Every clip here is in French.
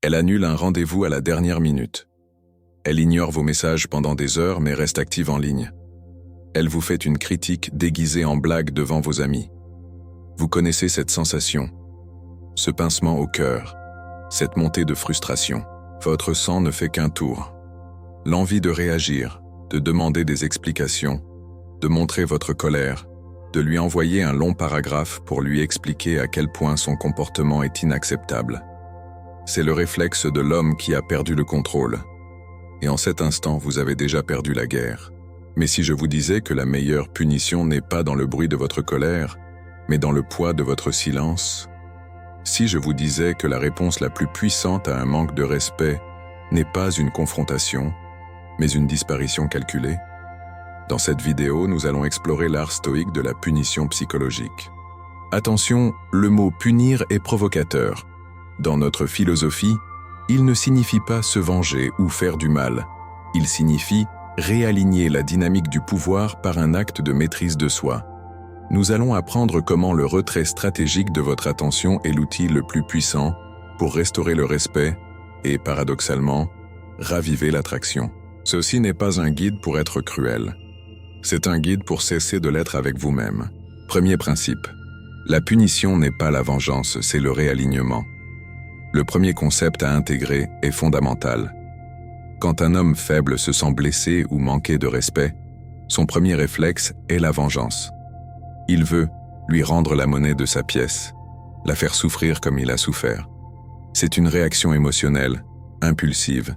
Elle annule un rendez-vous à la dernière minute. Elle ignore vos messages pendant des heures mais reste active en ligne. Elle vous fait une critique déguisée en blague devant vos amis. Vous connaissez cette sensation, ce pincement au cœur, cette montée de frustration. Votre sang ne fait qu'un tour. L'envie de réagir, de demander des explications, de montrer votre colère, de lui envoyer un long paragraphe pour lui expliquer à quel point son comportement est inacceptable. C'est le réflexe de l'homme qui a perdu le contrôle. Et en cet instant, vous avez déjà perdu la guerre. Mais si je vous disais que la meilleure punition n'est pas dans le bruit de votre colère, mais dans le poids de votre silence? Si je vous disais que la réponse la plus puissante à un manque de respect n'est pas une confrontation, mais une disparition calculée? Dans cette vidéo, nous allons explorer l'art stoïque de la punition psychologique. Attention, le mot « punir » est provocateur. Dans notre philosophie, il ne signifie pas se venger ou faire du mal. Il signifie réaligner la dynamique du pouvoir par un acte de maîtrise de soi. Nous allons apprendre comment le retrait stratégique de votre attention est l'outil le plus puissant pour restaurer le respect et, paradoxalement, raviver l'attraction. Ceci n'est pas un guide pour être cruel. C'est un guide pour cesser de l'être avec vous-même. Premier principe. La punition n'est pas la vengeance, c'est le réalignement. Le premier concept à intégrer est fondamental. Quand un homme faible se sent blessé ou manqué de respect, son premier réflexe est la vengeance. Il veut lui rendre la monnaie de sa pièce, la faire souffrir comme il a souffert. C'est une réaction émotionnelle, impulsive,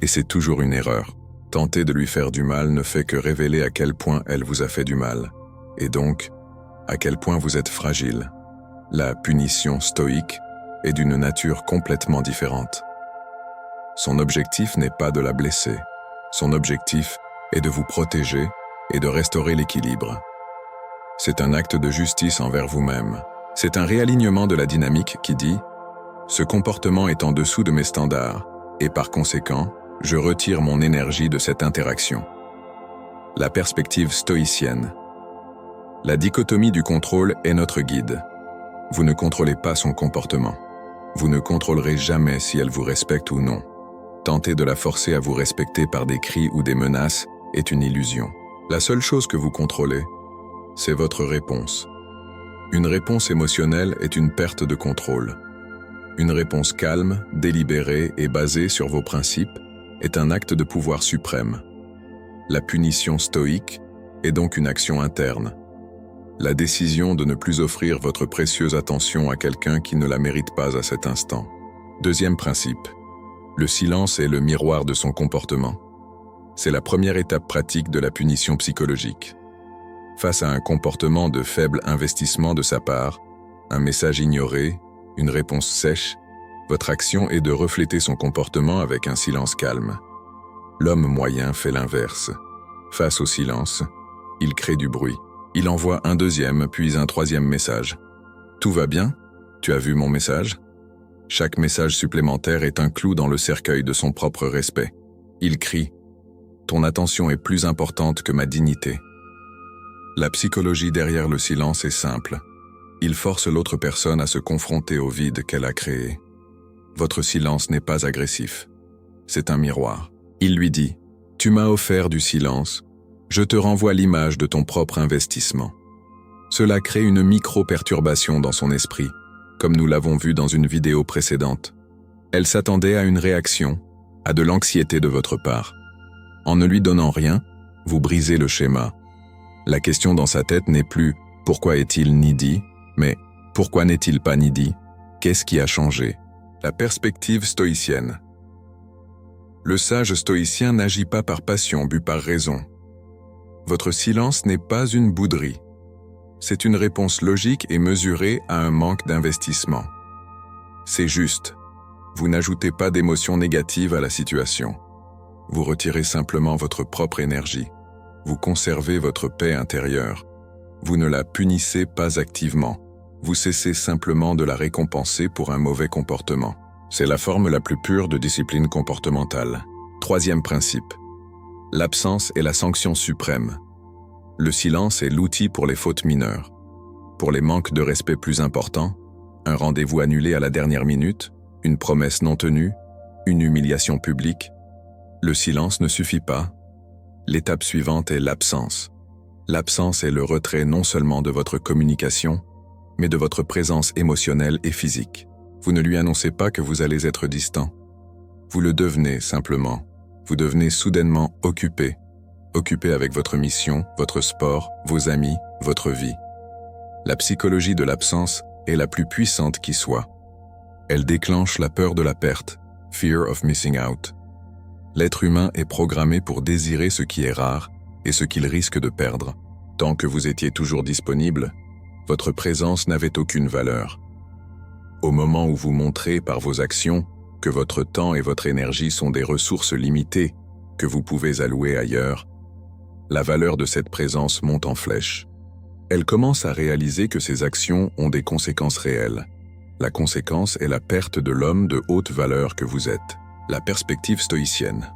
et c'est toujours une erreur. Tenter de lui faire du mal ne fait que révéler à quel point elle vous a fait du mal, et donc, à quel point vous êtes fragile. La punition stoïque est d'une nature complètement différente. Son objectif n'est pas de la blesser. Son objectif est de vous protéger et de restaurer l'équilibre. C'est un acte de justice envers vous-même. C'est un réalignement de la dynamique qui dit « Ce comportement est en dessous de mes standards, et par conséquent, je retire mon énergie de cette interaction. » La perspective stoïcienne. La dichotomie du contrôle est notre guide. Vous ne contrôlez pas son comportement. Vous ne contrôlerez jamais si elle vous respecte ou non. Tenter de la forcer à vous respecter par des cris ou des menaces est une illusion. La seule chose que vous contrôlez, c'est votre réponse. Une réponse émotionnelle est une perte de contrôle. Une réponse calme, délibérée et basée sur vos principes est un acte de pouvoir suprême. La punition stoïque est donc une action interne. La décision de ne plus offrir votre précieuse attention à quelqu'un qui ne la mérite pas à cet instant. Deuxième principe. Le silence est le miroir de son comportement. C'est la première étape pratique de la punition psychologique. Face à un comportement de faible investissement de sa part, un message ignoré, une réponse sèche, votre action est de refléter son comportement avec un silence calme. L'homme moyen fait l'inverse. Face au silence, il crée du bruit. Il envoie un deuxième, puis un troisième message. « Tout va bien? Tu as vu mon message ?» Chaque message supplémentaire est un clou dans le cercueil de son propre respect. Il crie « Ton attention est plus importante que ma dignité. » La psychologie derrière le silence est simple. Il force l'autre personne à se confronter au vide qu'elle a créé. Votre silence n'est pas agressif. C'est un miroir. Il lui dit « Tu m'as offert du silence. Je te renvoie l'image de ton propre investissement. » Cela crée une micro-perturbation dans son esprit, comme nous l'avons vu dans une vidéo précédente. Elle s'attendait à une réaction, à de l'anxiété de votre part. En ne lui donnant rien, vous brisez le schéma. La question dans sa tête n'est plus « Pourquoi est-il needy ?» mais « Pourquoi n'est-il pas needy ?» Qu'est-ce qui a changé? La perspective stoïcienne. Le sage stoïcien n'agit pas par passion but par raison. Votre silence n'est pas une bouderie. C'est une réponse logique et mesurée à un manque d'investissement. C'est juste. Vous n'ajoutez pas d'émotions négatives à la situation. Vous retirez simplement votre propre énergie. Vous conservez votre paix intérieure. Vous ne la punissez pas activement. Vous cessez simplement de la récompenser pour un mauvais comportement. C'est la forme la plus pure de discipline comportementale. Troisième principe. L'absence est la sanction suprême. Le silence est l'outil pour les fautes mineures. Pour les manques de respect plus importants, un rendez-vous annulé à la dernière minute, une promesse non tenue, Une humiliation publique? Le silence ne suffit pas. L'étape suivante est l'absence. L'absence est le retrait non seulement de votre communication, mais de votre présence émotionnelle et physique. Vous ne lui annoncez pas que vous allez être distant. Vous le devenez simplement. Vous devenez soudainement occupé avec votre mission, votre sport, vos amis, votre vie. La psychologie de l'absence est la plus puissante qui soit. Elle déclenche la peur de la perte, fear of missing out. L'être humain est programmé pour désirer ce qui est rare et ce qu'il risque de perdre. Tant que vous étiez toujours disponible, votre présence n'avait aucune valeur. Au moment où vous montrez par vos actions que votre temps et votre énergie sont des ressources limitées que vous pouvez allouer ailleurs, la valeur de cette présence monte en flèche. Elle commence à réaliser que ces actions ont des conséquences réelles. La conséquence est la perte de l'homme de haute valeur que vous êtes. La perspective stoïcienne.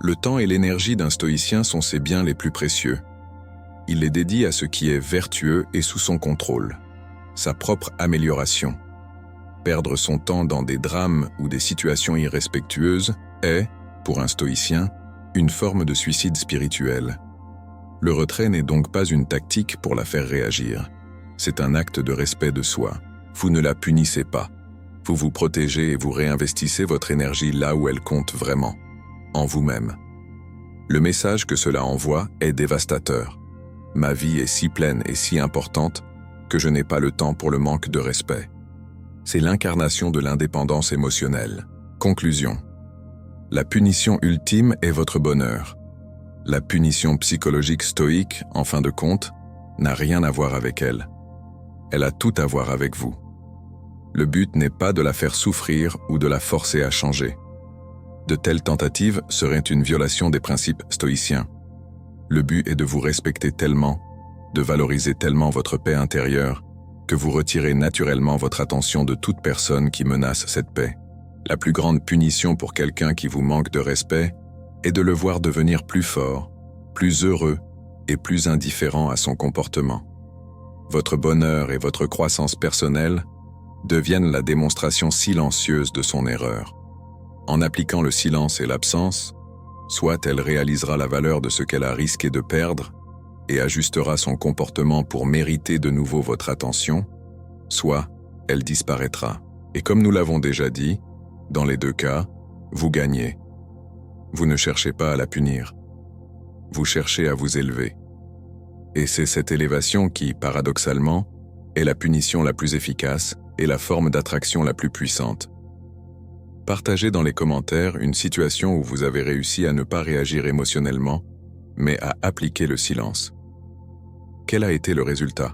Le temps et l'énergie d'un stoïcien sont ses biens les plus précieux. Il les dédie à ce qui est vertueux et sous son contrôle, sa propre amélioration. Perdre son temps dans des drames ou des situations irrespectueuses est, pour un stoïcien, une forme de suicide spirituel. Le retrait n'est donc pas une tactique pour la faire réagir. C'est un acte de respect de soi. Vous ne la punissez pas. Vous vous protégez et vous réinvestissez votre énergie là où elle compte vraiment, en vous-même. Le message que cela envoie est dévastateur. Ma vie est si pleine et si importante que je n'ai pas le temps pour le manque de respect. C'est l'incarnation de l'indépendance émotionnelle. Conclusion. La punition ultime est votre bonheur. La punition psychologique stoïque, en fin de compte, n'a rien à voir avec elle. Elle a tout à voir avec vous. Le but n'est pas de la faire souffrir ou de la forcer à changer. De telles tentatives seraient une violation des principes stoïciens. Le but est de vous respecter tellement, de valoriser tellement votre paix intérieure, que vous retirez naturellement votre attention de toute personne qui menace cette paix. La plus grande punition pour quelqu'un qui vous manque de respect est de le voir devenir plus fort, plus heureux et plus indifférent à son comportement. Votre bonheur et votre croissance personnelle deviennent la démonstration silencieuse de son erreur. En appliquant le silence et l'absence, soit elle réalisera la valeur de ce qu'elle a risqué de perdre et ajustera son comportement pour mériter de nouveau votre attention, soit elle disparaîtra. Et comme nous l'avons déjà dit, dans les deux cas, vous gagnez. Vous ne cherchez pas à la punir. Vous cherchez à vous élever. Et c'est cette élévation qui, paradoxalement, est la punition la plus efficace et la forme d'attraction la plus puissante. Partagez dans les commentaires une situation où vous avez réussi à ne pas réagir émotionnellement, mais à appliquer le silence. Quel a été le résultat ?